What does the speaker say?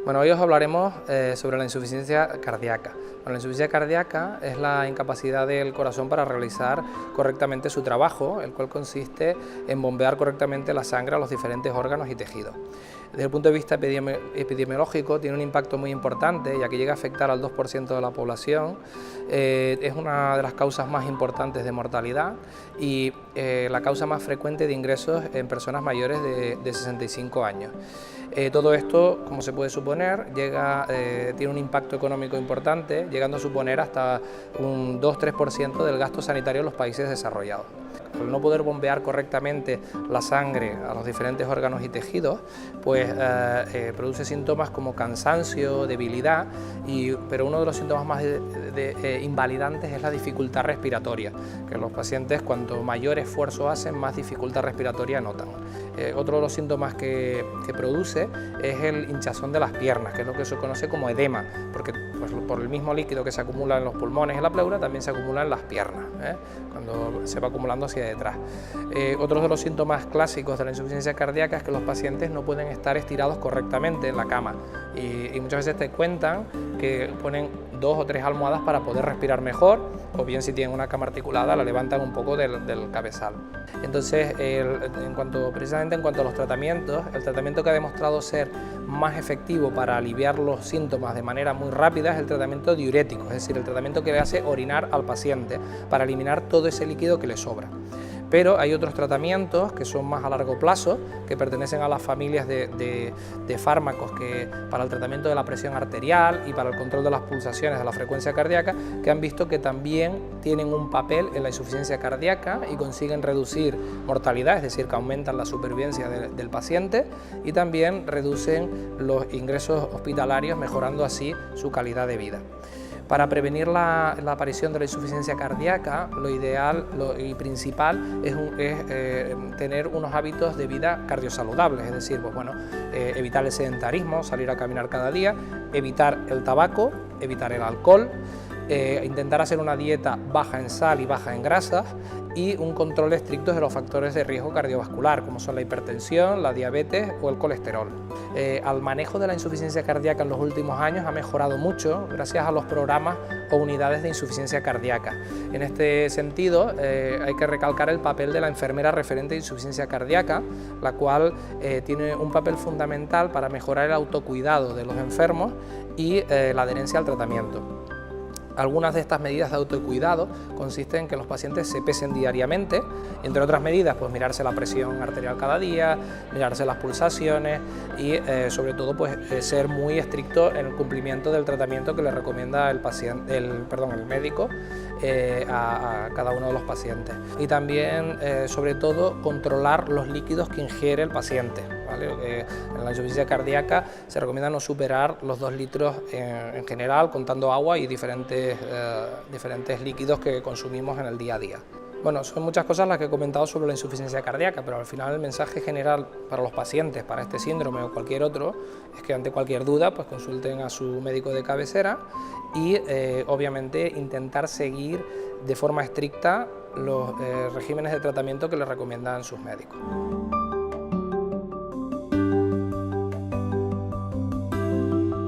Bueno, hoy os hablaremos sobre la insuficiencia cardíaca. Bueno, la insuficiencia cardíaca es la incapacidad del corazón para realizar correctamente su trabajo, el cual consiste en bombear correctamente la sangre a los diferentes órganos y tejidos. Desde el punto de vista epidemiológico tiene un impacto muy importante, ya que llega a afectar al 2% de la población, es una de las causas más importantes de mortalidad y la causa más frecuente de ingresos en personas mayores de 65 años. Todo esto, como se puede suponer, tiene un impacto económico importante, llegando a suponer hasta un 2-3% del gasto sanitario en los países desarrollados. Al no poder bombear correctamente la sangre a los diferentes órganos y tejidos, pues produce síntomas como cansancio, debilidad, pero uno de los síntomas más invalidantes es la dificultad respiratoria, que los pacientes cuanto mayor esfuerzo hacen, más dificultad respiratoria notan. Otro de los síntomas que produce es el hinchazón de las piernas, que es lo que se conoce como edema, porque pues, por el mismo líquido que se acumula en los pulmones y en la pleura, también se acumula en las piernas, cuando se va acumulando hacia detrás. Otro de los síntomas clásicos de la insuficiencia cardíaca es que los pacientes no pueden estar estirados correctamente en la cama y muchas veces te cuentan que ponen 2 o 3 almohadas para poder respirar mejor, o bien si tienen una cama articulada la levantan un poco del cabezal. Entonces, precisamente en cuanto a los tratamientos, el tratamiento que ha demostrado ser más efectivo para aliviar los síntomas de manera muy rápida es el tratamiento diurético, es decir, el tratamiento que le hace orinar al paciente para eliminar todo ese líquido que le sobra. Pero hay otros tratamientos que son más a largo plazo, que pertenecen a las familias de fármacos que para el tratamiento de la presión arterial y para el control de las pulsaciones de la frecuencia cardíaca, que han visto que también tienen un papel en la insuficiencia cardíaca y consiguen reducir mortalidad, es decir, que aumentan la supervivencia del paciente y también reducen los ingresos hospitalarios, mejorando así su calidad de vida. Para prevenir la aparición de la insuficiencia cardíaca, lo ideal y principal es tener unos hábitos de vida cardiosaludables, es decir, pues bueno, evitar el sedentarismo, salir a caminar cada día, evitar el tabaco, evitar el alcohol, intentar hacer una dieta baja en sal y baja en grasas y un control estricto de los factores de riesgo cardiovascular, como son la hipertensión, la diabetes o el colesterol. Al manejo de la insuficiencia cardíaca en los últimos años ha mejorado mucho gracias a los programas o unidades de insuficiencia cardíaca. En este sentido, hay que recalcar el papel de la enfermera referente de insuficiencia cardíaca, la cual tiene un papel fundamental para mejorar el autocuidado de los enfermos y la adherencia al tratamiento. Algunas de estas medidas de autocuidado consisten en que los pacientes se pesen diariamente, entre otras medidas, pues mirarse la presión arterial cada día, mirarse las pulsaciones y sobre todo pues ser muy estricto en el cumplimiento del tratamiento que le recomienda el médico a cada uno de los pacientes. Y también, sobre todo, controlar los líquidos que ingiere el paciente. En la insuficiencia cardíaca se recomienda no superar los 2 litros en general, contando agua y diferentes líquidos que consumimos en el día a día. Bueno, son muchas cosas las que he comentado sobre la insuficiencia cardíaca, pero al final el mensaje general para los pacientes, para este síndrome o cualquier otro, es que ante cualquier duda pues consulten a su médico de cabecera y obviamente intentar seguir de forma estricta los regímenes de tratamiento que les recomiendan sus médicos.